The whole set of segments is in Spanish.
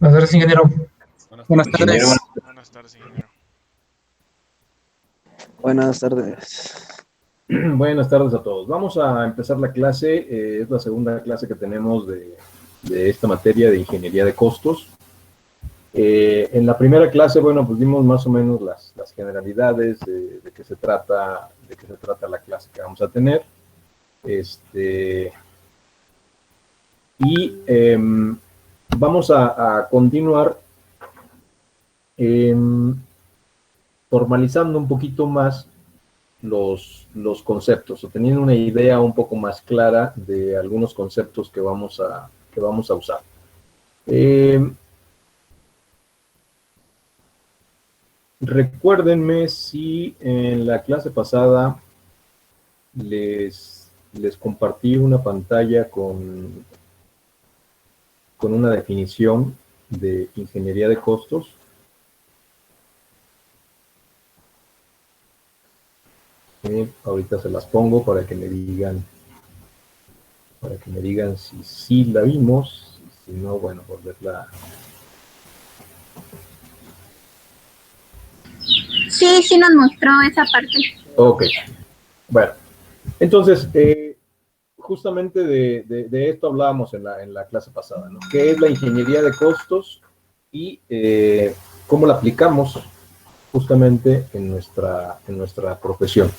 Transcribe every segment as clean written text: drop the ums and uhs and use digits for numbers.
Buenas tardes, ingeniero. Buenas Ingeniero, tardes. Buenas tardes, ingeniero. Buenas tardes. buenas tardes a todos. Vamos a empezar la clase. Es la segunda clase que tenemos de esta materia de ingeniería de costos. En la primera clase, bueno, pues dimos más o menos las generalidades de qué se trata la clase que vamos a tener. Vamos a continuar formalizando un poquito más los conceptos, o teniendo una idea un poco más clara de algunos conceptos que vamos a usar. Recuérdenme si en la clase pasada les compartí una pantalla con una definición de ingeniería de costos. Ahorita se las pongo para que me digan si sí la vimos, si no, bueno, volverla. Sí nos mostró esa parte. Ok, bueno, entonces, justamente de esto hablábamos en la clase pasada, ¿no? ¿Qué es la ingeniería de costos y cómo la aplicamos justamente en nuestra profesión?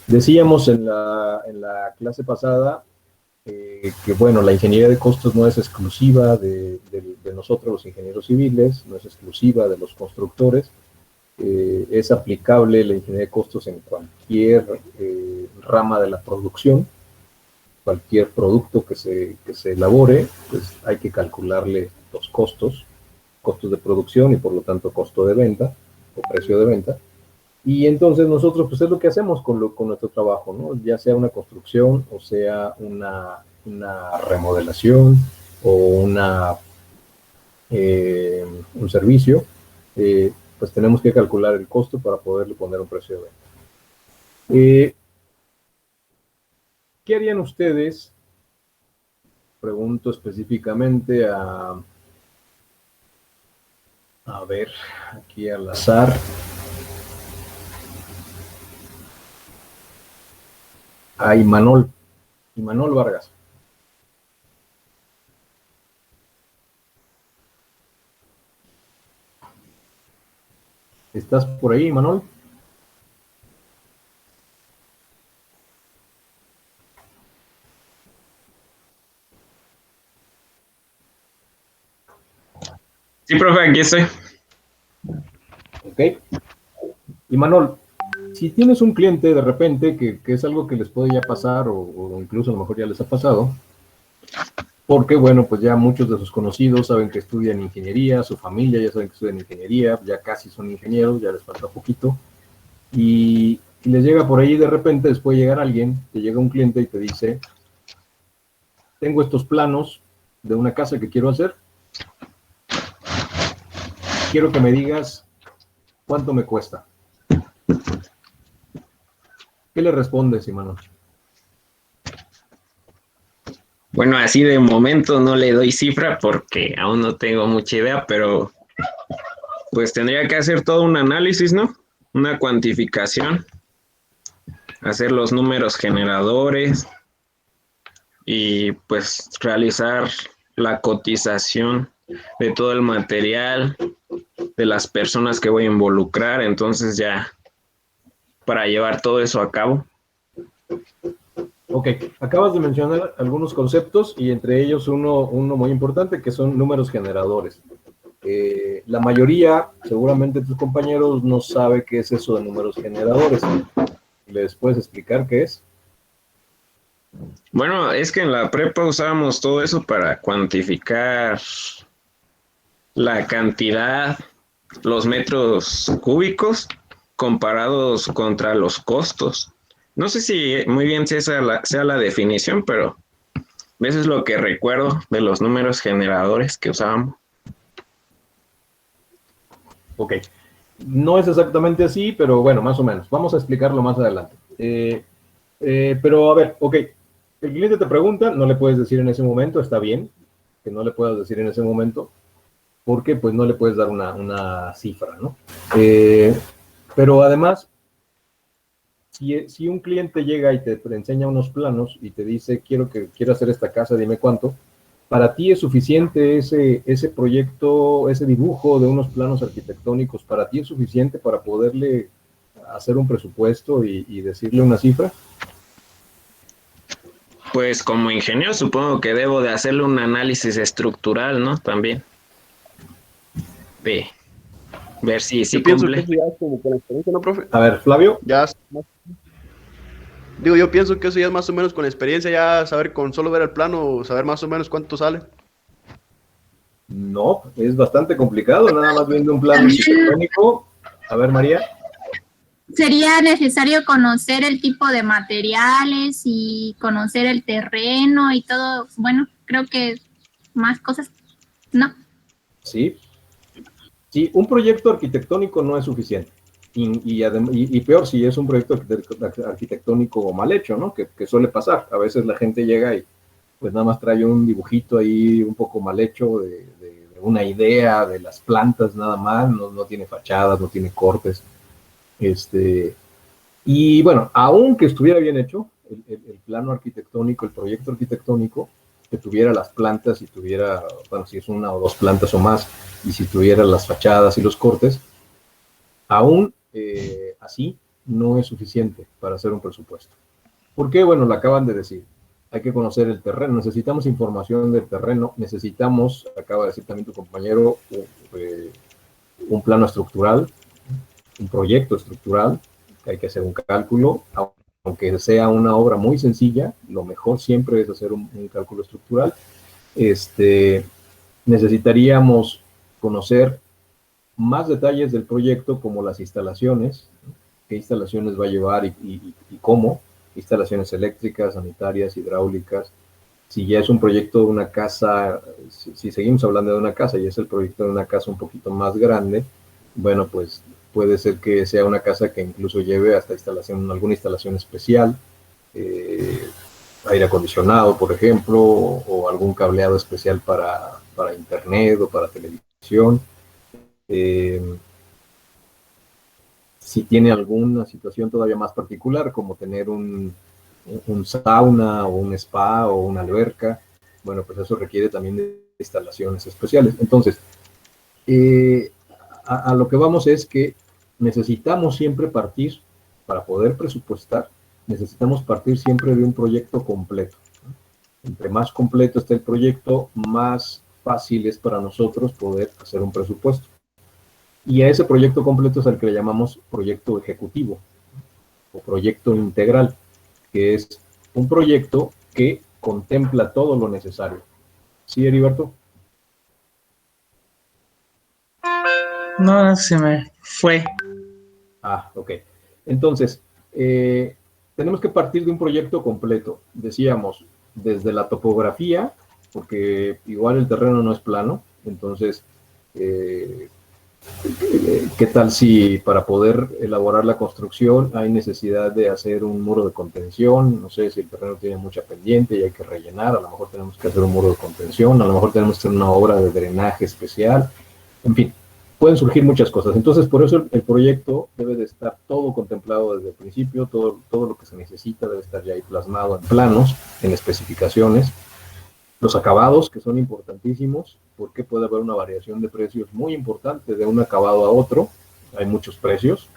Decíamos en la clase pasada que, bueno, la ingeniería de costos no es exclusiva de nosotros los ingenieros civiles, no es exclusiva de los constructores, es aplicable la ingeniería de costos en cualquier rama de la producción, cualquier producto que se elabore, pues hay que calcularle los costos de producción y por lo tanto costo de venta o precio de venta. Y entonces nosotros, pues es lo que hacemos con nuestro trabajo, ¿no? Ya sea una construcción o sea una remodelación o un servicio, pues tenemos que calcular el costo para poderle poner un precio de venta. ¿Qué harían ustedes? Pregunto específicamente a ver, aquí al azar. A Imanol Vargas. ¿Estás por ahí, Imanol? Sí, profe, aquí estoy. Ok. Imanol, si tienes un cliente de repente que es algo que les puede ya pasar o incluso a lo mejor ya les ha pasado, porque bueno, pues ya muchos de sus conocidos saben que estudian ingeniería, su familia ya saben que estudian ingeniería, ya casi son ingenieros, ya les falta poquito, y les llega por ahí de repente, después llegar alguien, te llega un cliente y te dice, tengo estos planos de una casa que quiero hacer, quiero que me digas cuánto me cuesta. ¿Qué le respondes, Imanol? Bueno, así de momento no le doy cifra porque aún no tengo mucha idea, pero pues tendría que hacer todo un análisis, ¿no? Una cuantificación, hacer los números generadores y pues realizar la cotización de todo el material, de las personas que voy a involucrar, entonces ya para llevar todo eso a cabo. Ok, acabas de mencionar algunos conceptos y entre ellos uno muy importante que son números generadores. La mayoría, seguramente tus compañeros, no sabe qué es eso de números generadores. ¿Les puedes explicar qué es? Bueno, es que en la prepa usábamos todo eso para cuantificar la cantidad, los metros cúbicos comparados contra los costos. No sé si muy bien si esa sea la definición, pero eso es lo que recuerdo de los números generadores que usábamos. Ok, no es exactamente así, pero bueno, más o menos. Vamos a explicarlo más adelante. Pero a ver, ok, el cliente te pregunta, no le puedes decir en ese momento, está bien que no le puedas decir en ese momento, porque pues no le puedes dar una cifra, ¿no? Pero además, si un cliente llega y te enseña unos planos y te dice, quiero hacer esta casa, dime cuánto, para ti es suficiente ese proyecto, ese dibujo de unos planos arquitectónicos, para ti es suficiente para poderle hacer un presupuesto y decirle una cifra. Pues como ingeniero supongo que debo de hacerle un análisis estructural, ¿no? También. De ver si Yo pienso que cumple. eso ya es como con la experiencia, ¿no, profe? A ver, Flavio. Ya digo, yo pienso que eso ya es más o menos con la experiencia, ya saber con solo ver el plano, saber más o menos cuánto sale. No, es bastante complicado, nada más viendo un plano arquitectónico. A ver, María. Sería necesario conocer el tipo de materiales y conocer el terreno y todo. Bueno, creo que más cosas, ¿no? Sí. Sí, un proyecto arquitectónico no es suficiente. Y peor si es un proyecto arquitectónico mal hecho, ¿no? Que suele pasar. A veces la gente llega y pues nada más trae un dibujito ahí un poco mal hecho de una idea de las plantas nada más, no tiene fachadas, no tiene cortes. Y bueno, aunque estuviera bien hecho, el plano arquitectónico, el proyecto arquitectónico, que tuviera las plantas y tuviera, bueno, si es una o dos plantas o más, y si tuviera las fachadas y los cortes, aún así no es suficiente para hacer un presupuesto. ¿Por qué? Bueno, lo acaban de decir. Hay que conocer el terreno, necesitamos información del terreno, necesitamos, acaba de decir también tu compañero, un plano estructural, un proyecto estructural, hay que hacer un cálculo, aunque sea una obra muy sencilla, lo mejor siempre es hacer un cálculo estructural. Necesitaríamos conocer más detalles del proyecto, como las instalaciones, qué instalaciones va a llevar y cómo, instalaciones eléctricas, sanitarias, hidráulicas. Si ya es un proyecto de una casa, si seguimos hablando de una casa y es el proyecto de una casa un poquito más grande, bueno, pues puede ser que sea una casa que incluso lleve hasta alguna instalación especial, aire acondicionado, por ejemplo, o algún cableado especial para internet o para televisión. Si tiene alguna situación todavía más particular, como tener un sauna o un spa o una alberca, bueno, pues eso requiere también de instalaciones especiales. Entonces, a lo que vamos es que necesitamos siempre partir, para poder presupuestar, necesitamos partir siempre de un proyecto completo. Entre más completo esté el proyecto, más fácil es para nosotros poder hacer un presupuesto. Y a ese proyecto completo es al que le llamamos proyecto ejecutivo o proyecto integral, que es un proyecto que contempla todo lo necesario. ¿Sí, Heriberto? No, se me fue. Ah, ok. Entonces, tenemos que partir de un proyecto completo. Decíamos, desde la topografía, porque igual el terreno no es plano, entonces, ¿qué tal si para poder elaborar la construcción hay necesidad de hacer un muro de contención? No sé si el terreno tiene mucha pendiente y hay que rellenar, a lo mejor tenemos que hacer un muro de contención, a lo mejor tenemos que hacer una obra de drenaje especial, en fin, pueden surgir muchas cosas. Entonces, por eso el proyecto debe de estar todo contemplado desde el principio, todo lo que se necesita debe estar ya ahí plasmado en planos, en especificaciones. Los acabados, que son importantísimos, porque puede haber una variación de precios muy importante de un acabado a otro. Hay muchos precios,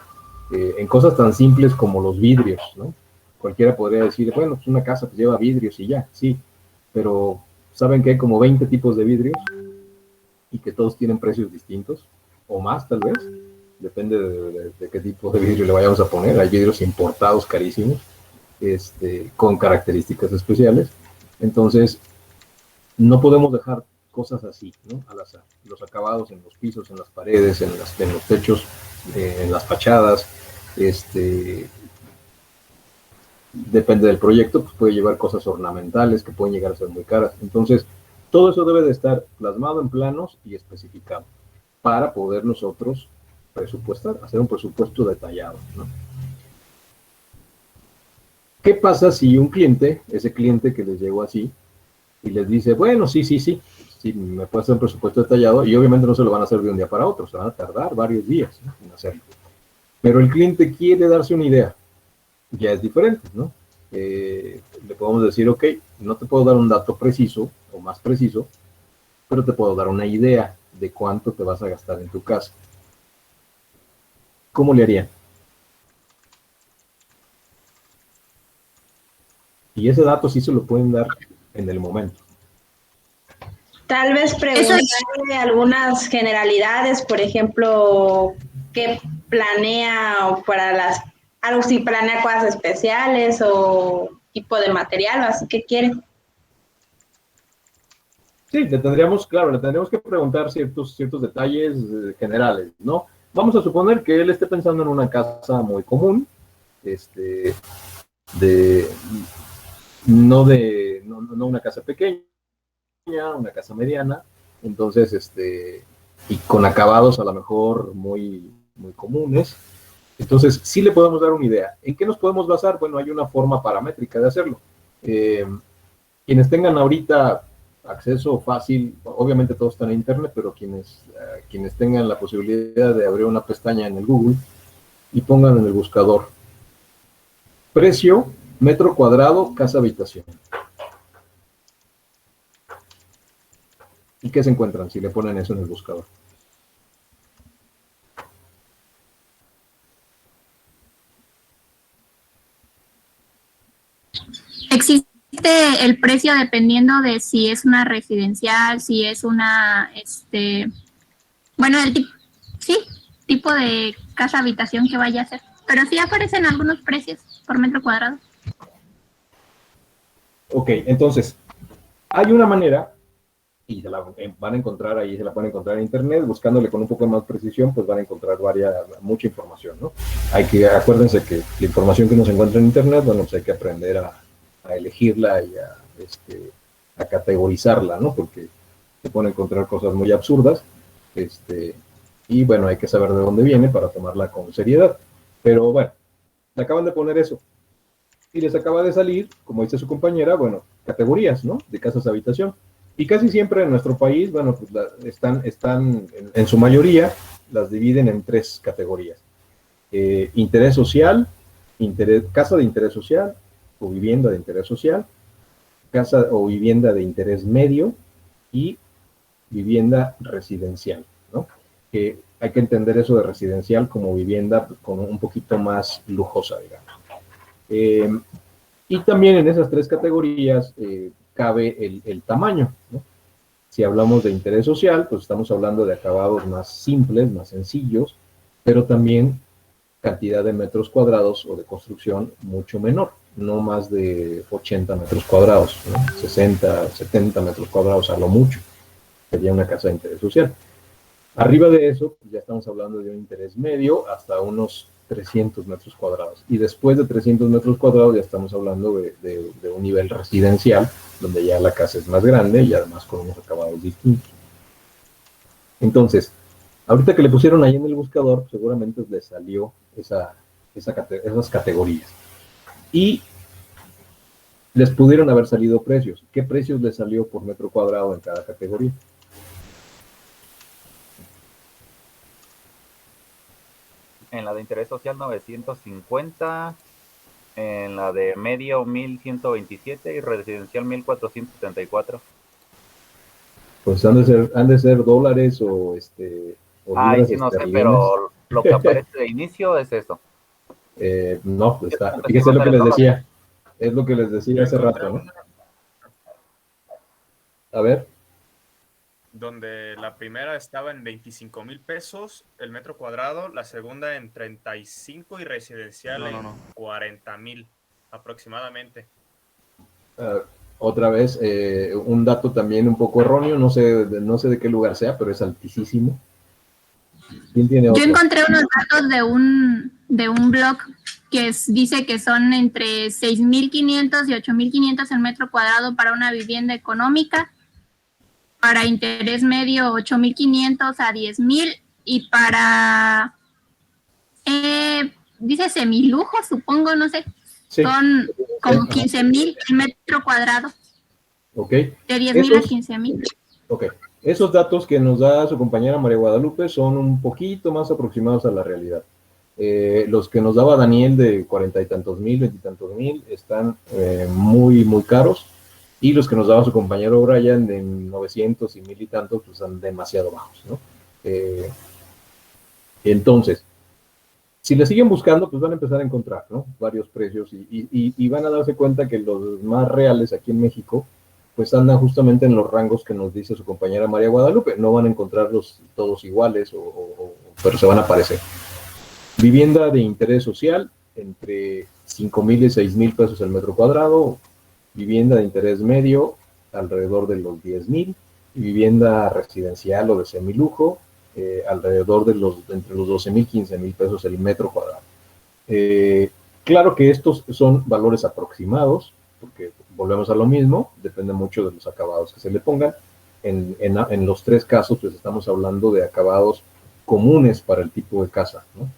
en cosas tan simples como los vidrios, ¿no? Cualquiera podría decir, bueno, pues una casa pues lleva vidrios y ya, sí, pero ¿saben que hay como 20 tipos de vidrios? Y que todos tienen precios distintos, o más tal vez, depende de qué tipo de vidrio le vayamos a poner. Hay vidrios importados carísimos, con características especiales. Entonces, no podemos dejar cosas así, ¿no? Al azar. Los acabados en los pisos, en las paredes, en los techos, en las fachadas, depende del proyecto, pues puede llevar cosas ornamentales que pueden llegar a ser muy caras. Entonces, todo eso debe de estar plasmado en planos y especificado para poder nosotros presupuestar, hacer un presupuesto detallado, ¿no? ¿Qué pasa si un cliente, ese cliente que les llegó así, y les dice, bueno, sí, sí, me puede hacer un presupuesto detallado y obviamente no se lo van a hacer de un día para otro, se van a tardar varios días, ¿no?, en hacerlo. Pero el cliente quiere darse una idea, ya es diferente, ¿no? Le podemos decir, ok, no te puedo dar un dato preciso o más preciso, pero te puedo dar una idea de cuánto te vas a gastar en tu casa. ¿Cómo le harían? Y ese dato sí se lo pueden dar en el momento. Tal vez preguntarle algunas generalidades, por ejemplo, qué planea o para las, algo si planea cosas especiales o tipo de material, o así que quiere. Sí, le tendríamos que preguntar ciertos detalles generales, ¿no? Vamos a suponer que él esté pensando en una casa muy común, no una casa pequeña, una casa mediana, entonces, y con acabados a lo mejor muy, muy comunes. Entonces, sí le podemos dar una idea. ¿En qué nos podemos basar? Bueno, hay una forma paramétrica de hacerlo. Quienes tengan ahorita acceso fácil, obviamente todos están en internet, pero quienes tengan la posibilidad de abrir una pestaña en el Google y pongan en el buscador precio, metro cuadrado, casa habitación. ¿Y qué se encuentran si le ponen eso en el buscador? Existe el precio dependiendo de si es una residencial, si es una, bueno, tipo de casa habitación que vaya a ser. Pero sí aparecen algunos precios por metro cuadrado. Ok, entonces, hay una manera, y se la van a encontrar ahí, se la pueden encontrar en internet, buscándole con un poco más precisión, pues van a encontrar mucha información, ¿no? Acuérdense que la información que nos encuentra en internet, bueno, pues hay que aprender a elegirla y a categorizarla, ¿no? Porque se pueden encontrar cosas muy absurdas, y bueno, hay que saber de dónde viene para tomarla con seriedad. Pero bueno, le acaban de poner eso. Y les acaba de salir, como dice su compañera, bueno, categorías, ¿no?, de casas de habitación. Y casi siempre en nuestro país, bueno, pues están en su mayoría, las dividen en 3 categorías. Interés social, casa de interés social, o vivienda de interés social, casa o vivienda de interés medio, y vivienda residencial, ¿no? Que hay que entender eso de residencial como vivienda con un poquito más lujosa, digamos. Y también en esas 3 categorías cabe el tamaño, ¿no? Si hablamos de interés social, pues estamos hablando de acabados más simples, más sencillos, pero también cantidad de metros cuadrados o de construcción mucho menor, no más de 80 metros cuadrados, ¿no? 60, 70 metros cuadrados a lo mucho, sería una casa de interés social. Arriba de eso, pues ya estamos hablando de un interés medio hasta unos 300 metros cuadrados. Y después de 300 metros cuadrados ya estamos hablando de un nivel residencial, donde ya la casa es más grande y además con unos acabados distintos. Entonces, ahorita que le pusieron ahí en el buscador, seguramente les salió esas categorías. Y les pudieron haber salido precios. ¿Qué precios les salió por metro cuadrado en cada categoría? En la de interés social 950, en la de medio 1127 y residencial 1474. Pues han de ser dólares o Ay, sí, no sé, pero lo que aparece de inicio es eso. No, está. Fíjese lo que les decía. Es lo que les decía hace rato, ¿no? A ver. Donde la primera estaba en 25,000 pesos el metro cuadrado, la segunda en 35 y residencial en 40,000 aproximadamente. Otra vez, un dato también un poco erróneo, no sé de qué lugar sea, pero es altísimo. ¿Quién tiene otro? Yo encontré unos datos de un blog que dice que son entre 6,500 y 8,500 el metro cuadrado para una vivienda económica, para interés medio 8,500 a 10,000 y para, dice semilujo, supongo, no sé, sí, son como 15,000 el metro cuadrado. Ok. De 10,000 a 15,000. Ok, esos datos que nos da su compañera María Guadalupe son un poquito más aproximados a la realidad. Los que nos daba Daniel de 40 y tantos mil, 20 y tantos mil, están muy, muy caros. Y los que nos daba su compañero Brian de 900 y 1000 y tantos, pues están demasiado bajos, ¿no? Entonces, si le siguen buscando, pues van a empezar a encontrar, ¿no? Varios precios y van a darse cuenta que los más reales aquí en México, pues andan justamente en los rangos que nos dice su compañera María Guadalupe. No van a encontrarlos todos iguales, pero se van a parecer. Vivienda de interés social, entre 5,000 y 6,000 pesos el metro cuadrado. Vivienda de interés medio, alrededor de los 10,000. Y vivienda residencial o de semilujo, alrededor de entre los 12,000 y 15,000 pesos el metro cuadrado. Claro que estos son valores aproximados, porque volvemos a lo mismo, depende mucho de los acabados que se le pongan. En los tres casos, pues estamos hablando de acabados comunes para el tipo de casa, ¿no?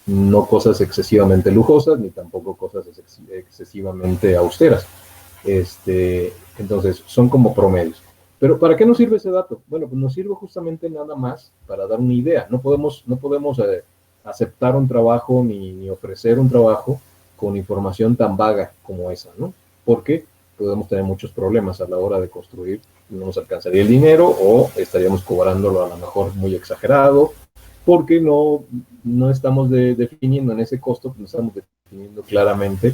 No cosas excesivamente lujosas, ni tampoco cosas excesivamente austeras. Entonces, son como promedios. Pero ¿para qué nos sirve ese dato? Bueno, pues nos sirve justamente nada más para dar una idea. No podemos aceptar un trabajo ni ofrecer un trabajo con información tan vaga como esa, ¿no? Porque podemos tener muchos problemas a la hora de construir. No nos alcanzaría el dinero o estaríamos cobrándolo a lo mejor muy exagerado, porque no estamos definiendo en ese costo, pues no estamos definiendo claramente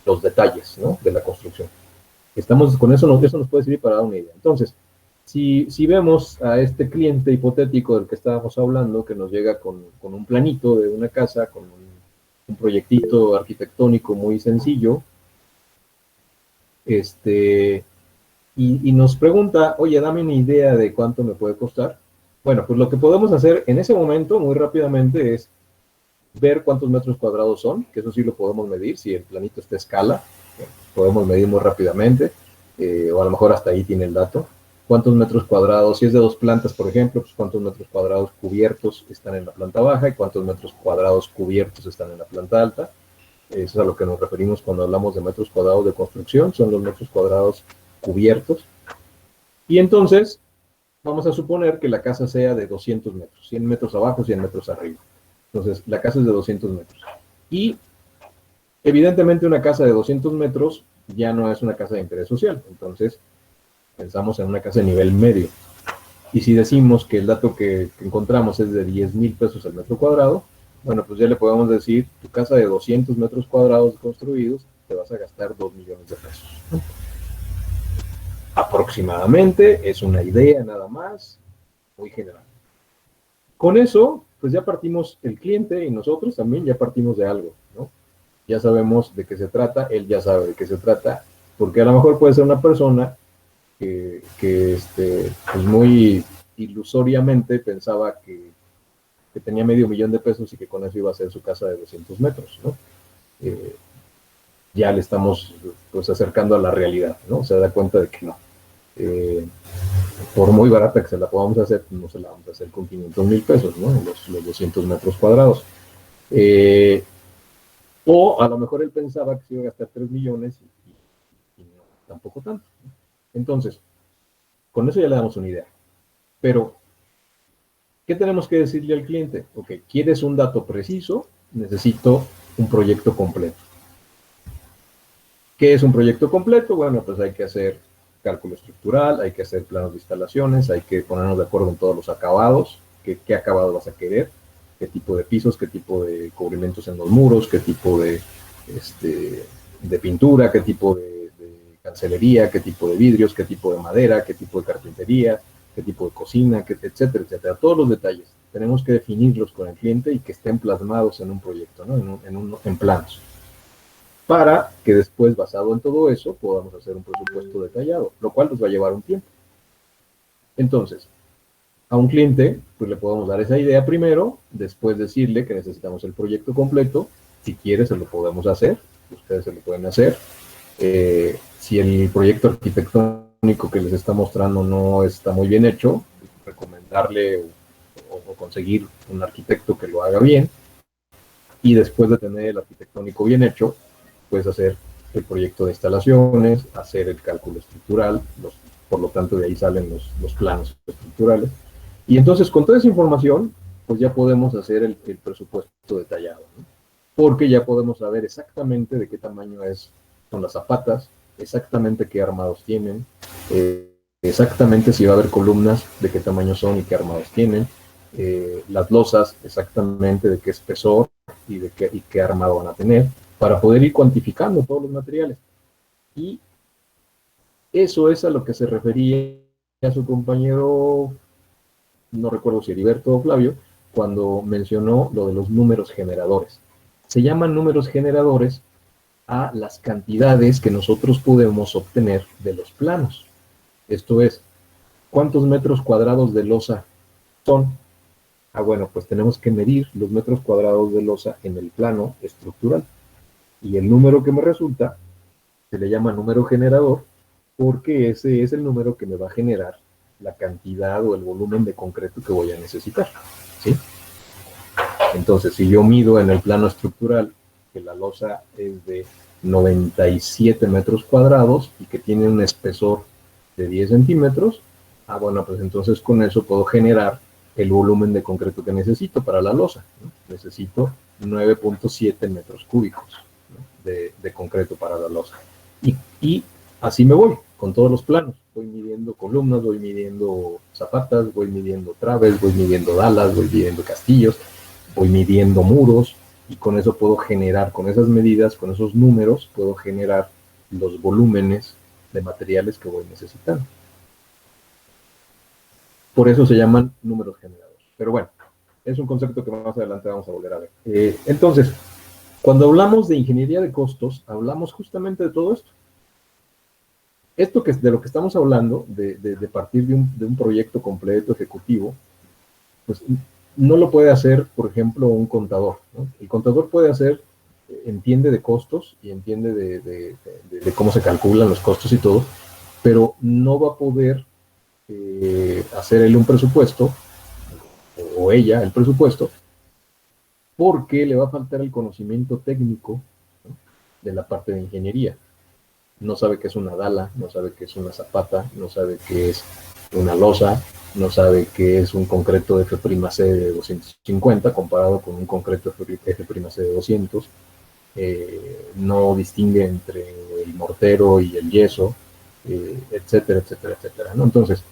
los detalles, ¿no?, de la construcción. Con eso nos puede servir para dar una idea. Entonces, si vemos a este cliente hipotético del que estábamos hablando, que nos llega con un planito de una casa, con un proyectito arquitectónico muy sencillo, y nos pregunta, oye, dame una idea de cuánto me puede costar. Bueno, pues lo que podemos hacer en ese momento, muy rápidamente, es ver cuántos metros cuadrados son, que eso sí lo podemos medir, si el planito está a escala, podemos medir muy rápidamente, o a lo mejor hasta ahí tiene el dato. Cuántos metros cuadrados, si es de 2 plantas, por ejemplo, pues cuántos metros cuadrados cubiertos están en la planta baja y cuántos metros cuadrados cubiertos están en la planta alta. Eso es a lo que nos referimos cuando hablamos de metros cuadrados de construcción, son los metros cuadrados cubiertos. Y entonces, vamos a suponer que la casa sea de 200 metros, 100 metros abajo, 100 metros arriba. Entonces, la casa es de 200 metros. Y, evidentemente, una casa de 200 metros ya no es una casa de interés social. Entonces, pensamos en una casa de nivel medio. Y si decimos que el dato que encontramos es de 10,000 pesos el metro cuadrado, bueno, pues ya le podemos decir, tu casa de 200 metros cuadrados construidos, te vas a gastar 2 millones de pesos, ¿no? Aproximadamente, es una idea nada más, muy general. Con eso, pues ya partimos el cliente y nosotros también ya partimos de algo, ¿no? Ya sabemos de qué se trata, él ya sabe de qué se trata, porque a lo mejor puede ser una persona que pues muy ilusoriamente pensaba que tenía medio millón de pesos y que con eso iba a hacer su casa de 200 metros, ¿no? Ya le estamos pues acercando a la realidad, ¿no? Se da cuenta de que no. Por muy barata que se la podamos hacer, no se la vamos a hacer con 500,000 pesos, ¿no? Los 200 metros cuadrados. O a lo mejor él pensaba que se iba a gastar 3 millones y no, tampoco tanto, ¿no? Entonces, con eso ya le damos una idea. Pero, ¿qué tenemos que decirle al cliente? Ok, ¿quieres un dato preciso? Necesito un proyecto completo. ¿Qué es un proyecto completo? Bueno, pues hay que hacer cálculo estructural, hay que hacer planos de instalaciones, hay que ponernos de acuerdo en todos los acabados, qué acabado vas a querer, qué tipo de pisos, qué tipo de cubrimientos en los muros, qué tipo de pintura, qué tipo de cancelería, qué tipo de vidrios, qué tipo de madera, qué tipo de carpintería, qué tipo de cocina, etcétera, etcétera. Todos los detalles tenemos que definirlos con el cliente y que estén plasmados en un proyecto, ¿no? En planos, para que después, basado en todo eso, podamos hacer un presupuesto detallado, lo cual nos va a llevar un tiempo. Entonces, a un cliente, pues le podemos dar esa idea primero, después decirle que necesitamos el proyecto completo. Si quiere, se lo podemos hacer, ustedes se lo pueden hacer. Si el proyecto arquitectónico que les está mostrando no está muy bien hecho, recomendarle o conseguir un arquitecto que lo haga bien. Y después de tener el arquitectónico bien hecho, puedes hacer el proyecto de instalaciones, hacer el cálculo estructural, por lo tanto de ahí salen los planos estructurales. Y entonces con toda esa información, pues ya podemos hacer el presupuesto detallado, ¿no? Porque ya podemos saber exactamente de qué tamaño son las zapatas, exactamente qué armados tienen, exactamente si va a haber columnas, de qué tamaño son y qué armados tienen, las losas, exactamente de qué espesor y qué armado van a tener, para poder ir cuantificando todos los materiales. Y eso es a lo que se refería a su compañero, no recuerdo si Heriberto o Flavio, cuando mencionó lo de los números generadores. Se llaman números generadores a las cantidades que nosotros podemos obtener de los planos. Esto es, ¿cuántos metros cuadrados de losa son? Ah, bueno, pues tenemos que medir los metros cuadrados de losa en el plano estructural. Y el número que me resulta se le llama número generador, porque ese es el número que me va a generar la cantidad o el volumen de concreto que voy a necesitar, ¿sí? Entonces, si yo mido en el plano estructural que la losa es de 97 metros cuadrados y que tiene un espesor de 10 centímetros, ah, bueno, pues entonces con eso puedo generar el volumen de concreto que necesito para la losa, ¿no? Necesito 9.7 metros cúbicos, ¿no? de concreto para la losa. Y así me voy con todos los planos. Voy midiendo columnas, voy midiendo zapatas, voy midiendo traves, voy midiendo dalas, voy midiendo castillos, voy midiendo muros, y con eso puedo generar, con esas medidas, con esos números, puedo generar los volúmenes de materiales que voy necesitando. Por eso se llaman números generadores. Pero bueno, es un concepto que más adelante vamos a volver a ver. Entonces, cuando hablamos de ingeniería de costos, hablamos justamente de todo esto. Esto que es de lo que estamos hablando, de partir de un proyecto completo ejecutivo, pues no lo puede hacer, por ejemplo, un contador, ¿no? El contador puede hacer, entiende de costos y entiende de cómo se calculan los costos y todo, pero no va a poder hacer él un presupuesto, o ella el presupuesto, porque le va a faltar el conocimiento técnico, ¿no? De la parte de ingeniería. No sabe qué es una dala, no sabe qué es una zapata, no sabe qué es una losa, no sabe qué es un concreto F''C de 250 comparado con un concreto F''C de 200, no distingue entre el mortero y el yeso, etcétera, etcétera, etcétera, ¿no? Entonces,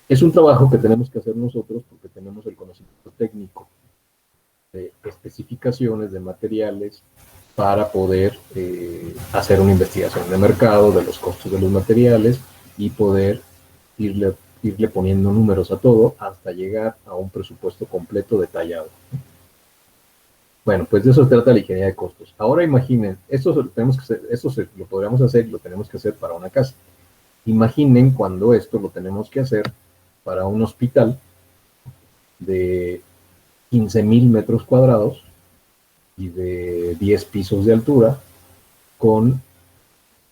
es un trabajo que tenemos que hacer nosotros porque tenemos el conocimiento técnico de especificaciones de materiales para poder hacer una investigación de mercado, de los costos de los materiales y poder irle poniendo números a todo hasta llegar a un presupuesto completo detallado. Bueno, pues de eso se trata la ingeniería de costos. Ahora imaginen, esto lo podríamos hacer y lo tenemos que hacer para una casa. Imaginen cuando esto lo tenemos que hacer para un hospital de 15,000 metros cuadrados y de 10 pisos de altura, con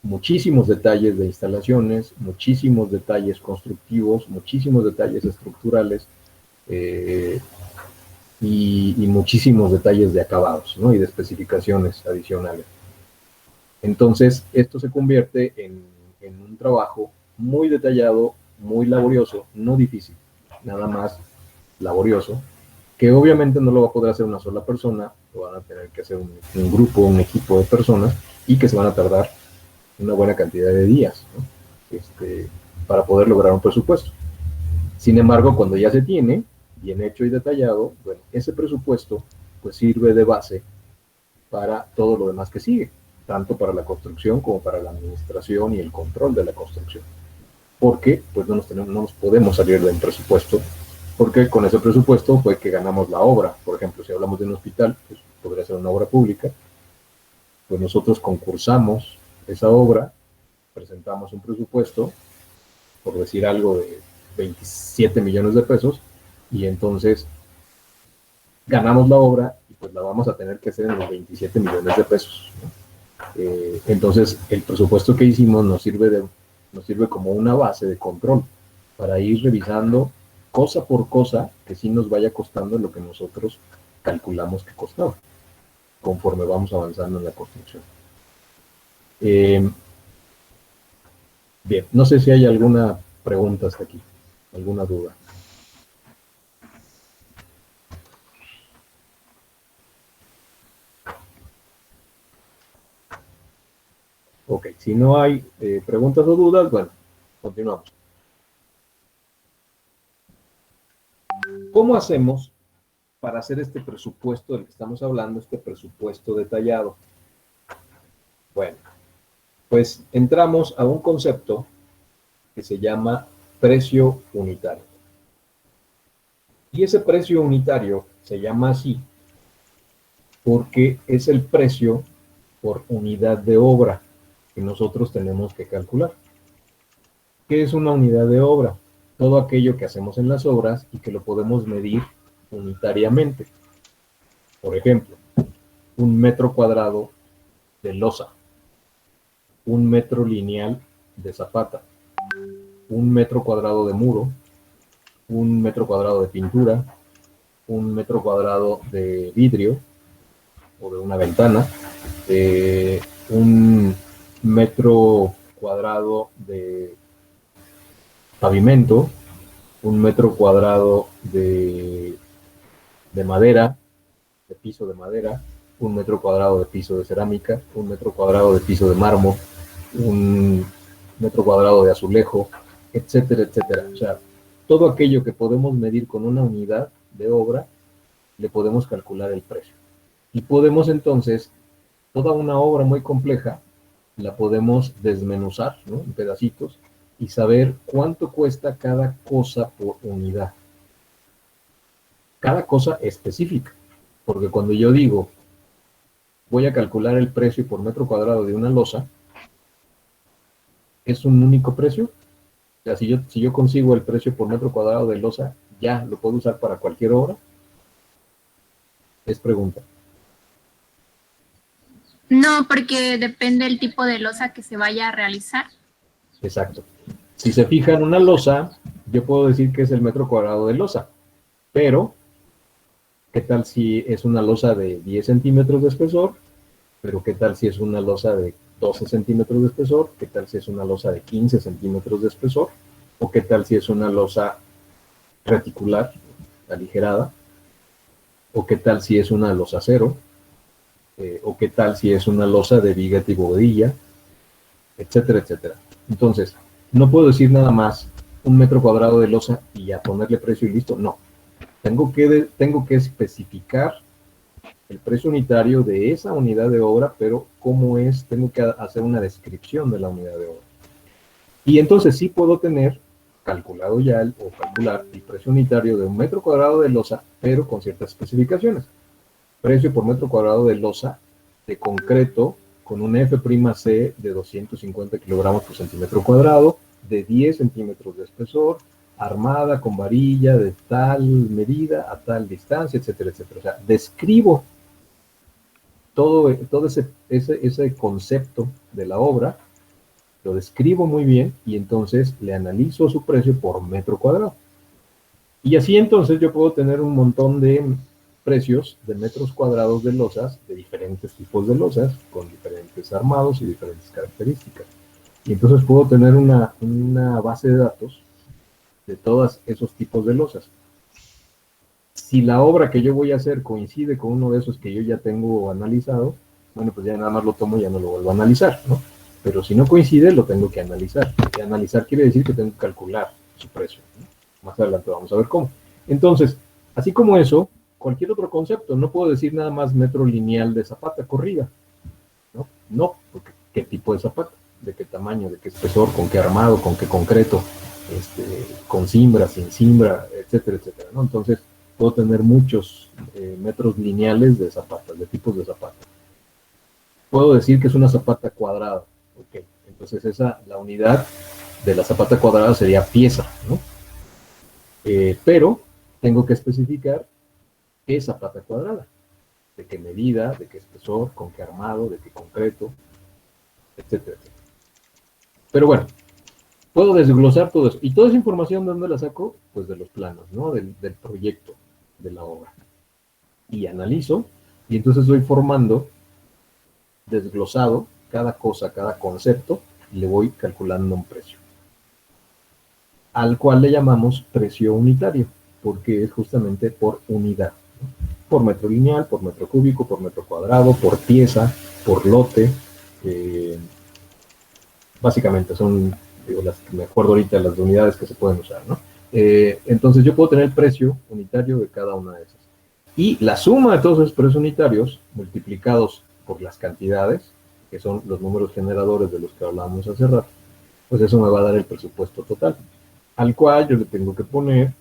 muchísimos detalles de instalaciones, muchísimos detalles constructivos, muchísimos detalles estructurales, y muchísimos detalles de acabados, ¿no? Y de especificaciones adicionales. Entonces, esto se convierte en un trabajo muy detallado, muy laborioso, no difícil, nada más laborioso, que obviamente no lo va a poder hacer una sola persona, lo van a tener que hacer un grupo, un equipo de personas, y que se van a tardar una buena cantidad de días, ¿no? Para poder lograr un presupuesto. Sin embargo, cuando ya se tiene, bien hecho y detallado, bueno, ese presupuesto pues sirve de base para todo lo demás que sigue, tanto para la construcción como para la administración y el control de la construcción. Porque pues no nos podemos salir del presupuesto, porque con ese presupuesto fue que ganamos la obra. Por ejemplo, si hablamos de un hospital, pues podría ser una obra pública, pues nosotros concursamos esa obra, presentamos un presupuesto, por decir algo, de 27 millones de pesos, y entonces ganamos la obra y pues la vamos a tener que hacer en los 27 millones de pesos, ¿no? Entonces el presupuesto que hicimos nos sirve como una base de control para ir revisando cosa por cosa que sí nos vaya costando lo que nosotros calculamos que costaba. conforme vamos avanzando en la construcción. Bien, no sé si hay alguna pregunta hasta aquí, alguna duda. Ok, si no hay preguntas o dudas, bueno, continuamos. ¿Cómo hacemos para hacer este presupuesto del que estamos hablando, este presupuesto detallado? Bueno, pues entramos a un concepto que se llama precio unitario. Y ese precio unitario se llama así porque es el precio por unidad de obra que nosotros tenemos que calcular. ¿Qué es una unidad de obra? Todo aquello que hacemos en las obras y que lo podemos medir unitariamente. Por ejemplo, 1 metro cuadrado de losa, 1 metro lineal de zapata, 1 metro cuadrado de muro, 1 metro cuadrado de pintura, 1 metro cuadrado de vidrio o de una ventana, 1 metro cuadrado de pavimento, 1 metro cuadrado de madera, de piso de madera, 1 metro cuadrado de piso de cerámica, 1 metro cuadrado de piso de mármol, 1 metro cuadrado de azulejo, etcétera, etcétera. O sea, todo aquello que podemos medir con una unidad de obra, le podemos calcular el precio. Y podemos entonces, toda una obra muy compleja, la podemos desmenuzar, ¿no?, en pedacitos, y saber cuánto cuesta cada cosa por unidad. Cada cosa específica. Porque cuando yo digo, voy a calcular el precio por metro cuadrado de una losa, ¿es un único precio? O sea, si yo consigo el precio por metro cuadrado de losa, ¿ya lo puedo usar para cualquier obra? Es pregunta. No, porque depende del tipo de losa que se vaya a realizar. Exacto. Si se fijan, una losa, yo puedo decir que es el metro cuadrado de losa, pero ¿qué tal si es una losa de 10 centímetros de espesor? Pero ¿qué tal si es una losa de 12 centímetros de espesor? ¿Qué tal si es una losa de 15 centímetros de espesor? ¿O qué tal si es una losa reticular, aligerada? ¿O qué tal si es una losa cero? ¿O qué tal si es una losa de viga y bovedilla? Etcétera, etcétera. Entonces, no puedo decir nada más 1 metro cuadrado de losa y ya ponerle precio y listo. No. Tengo que especificar el precio unitario de esa unidad de obra, pero ¿cómo es? Tengo que hacer una descripción de la unidad de obra. Y entonces sí puedo tener calculado ya calcular el precio unitario de 1 metro cuadrado de losa, pero con ciertas especificaciones. Precio por metro cuadrado de losa de concreto con un F'C de 250 kilogramos por centímetro cuadrado, de 10 centímetros de espesor, armada con varilla de tal medida a tal distancia, etcétera, etcétera. O sea, describo todo ese concepto de la obra, lo describo muy bien y entonces le analizo su precio por metro cuadrado. Y así entonces yo puedo tener un montón de precios de metros cuadrados de losas, de diferentes tipos de losas, con diferentes armados y diferentes características. Y entonces puedo tener una base de datos de todos esos tipos de losas. Si la obra que yo voy a hacer coincide con uno de esos que yo ya tengo analizado, bueno, pues ya nada más lo tomo y ya no lo vuelvo a analizar, ¿no? Pero si no coincide, lo tengo que analizar. Y analizar quiere decir que tengo que calcular su precio, ¿no? Más adelante vamos a ver cómo. Entonces, así como eso, cualquier otro concepto, no puedo decir nada más metro lineal de zapata corrida, ¿no? No, porque ¿qué tipo de zapata? ¿De qué tamaño? ¿De qué espesor? ¿Con qué armado? ¿Con qué concreto? Con cimbra, sin cimbra, etcétera, etcétera, ¿no? Entonces, puedo tener muchos metros lineales de zapatas, de tipos de zapatas. Puedo decir que es una zapata cuadrada, ok. Entonces, la unidad de la zapata cuadrada sería pieza, ¿no? Pero tengo que especificar qué zapata cuadrada, de qué medida, de qué espesor, con qué armado, de qué concreto, etcétera, etcétera. Pero bueno, puedo desglosar todo eso. ¿Y toda esa información de dónde la saco? Pues de los planos, ¿no? Del proyecto de la obra. Y analizo Y entonces voy formando, desglosado, cada cosa, cada concepto, y le voy calculando un precio, al cual le llamamos precio unitario, porque es justamente por unidad, ¿no? Por metro lineal, por metro cúbico, por metro cuadrado, por pieza, por lote. Básicamente son, digo, las que me acuerdo ahorita, las de unidades que se pueden usar, ¿no? Entonces yo puedo tener el precio unitario de cada una de esas. Y la suma de todos esos precios unitarios, multiplicados por las cantidades, que son los números generadores de los que hablábamos hace rato, pues eso me va a dar el presupuesto total, al cual yo le tengo que poner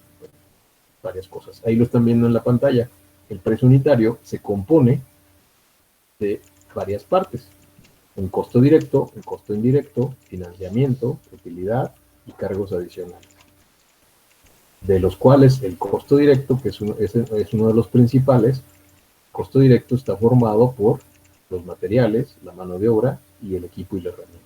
varias cosas. Ahí lo están viendo en la pantalla. El precio unitario se compone de varias partes: un costo directo, un costo indirecto, financiamiento, utilidad y cargos adicionales, de los cuales el costo directo, que es uno de los principales. El costo directo está formado por los materiales, la mano de obra y el equipo y la herramienta.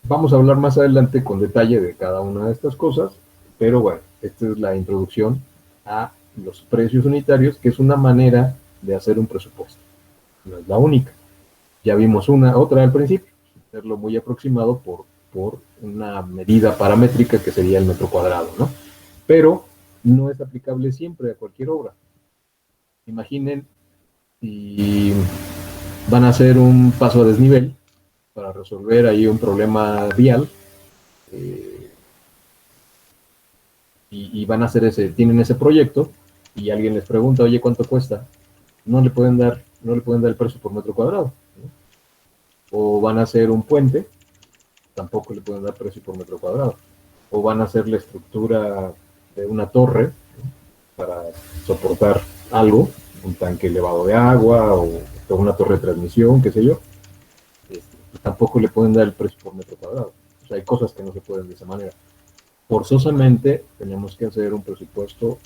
Vamos a hablar más adelante con detalle de cada una de estas cosas, pero bueno, esta es la introducción a los precios unitarios, que es una manera de hacer un presupuesto. No es la única. Ya vimos otra al principio, hacerlo muy aproximado por una medida paramétrica que sería el metro cuadrado, ¿no? Pero no es aplicable siempre a cualquier obra. Imaginen si van a hacer un paso a desnivel para resolver ahí un problema vial, y van a hacer tienen ese proyecto, y alguien les pregunta, oye, ¿cuánto cuesta? No le pueden dar el precio por metro cuadrado, ¿no? O van a hacer un puente, tampoco le pueden dar precio por metro cuadrado. O van a hacer la estructura de una torre, ¿no?, para soportar algo, un tanque elevado de agua o una torre de transmisión, qué sé yo. Tampoco le pueden dar el precio por metro cuadrado. O sea, hay cosas que no se pueden de esa manera. Forzosamente tenemos que hacer un presupuesto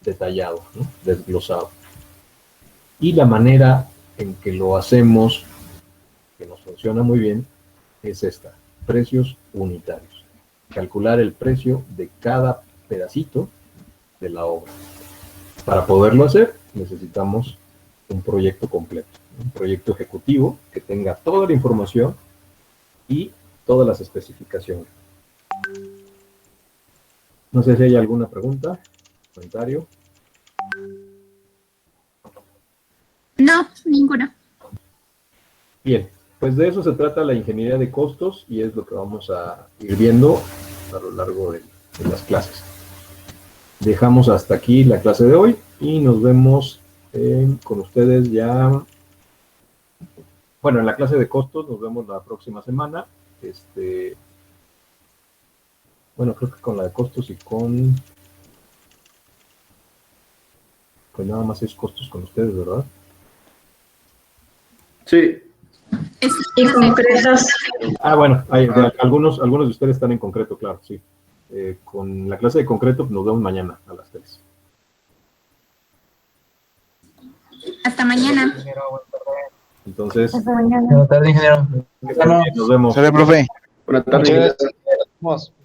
detallado, ¿no?, desglosado. Y la manera en que lo hacemos, que nos funciona muy bien, es esta: precios unitarios. Calcular el precio de cada pedacito de la obra. Para poderlo hacer, necesitamos un proyecto completo, un proyecto ejecutivo que tenga toda la información y todas las especificaciones. No sé si hay alguna pregunta, comentario. No, ninguna. Bien, pues de eso se trata la ingeniería de costos, y es lo que vamos a ir viendo a lo largo de las clases. Dejamos hasta aquí la clase de hoy y nos vemos con ustedes ya. Bueno, en la clase de costos nos vemos la próxima semana. Bueno, creo que con la de costos y con nada más es costos con ustedes, ¿verdad? Sí. Y concretos. Ah, bueno, algunos de ustedes están en concreto, claro, sí. Con la clase de concreto nos vemos mañana a las 3. Hasta mañana. Entonces, Buenas tardes, ingeniero. nos vemos. Sale, profe. Buenas tardes. Muchas gracias.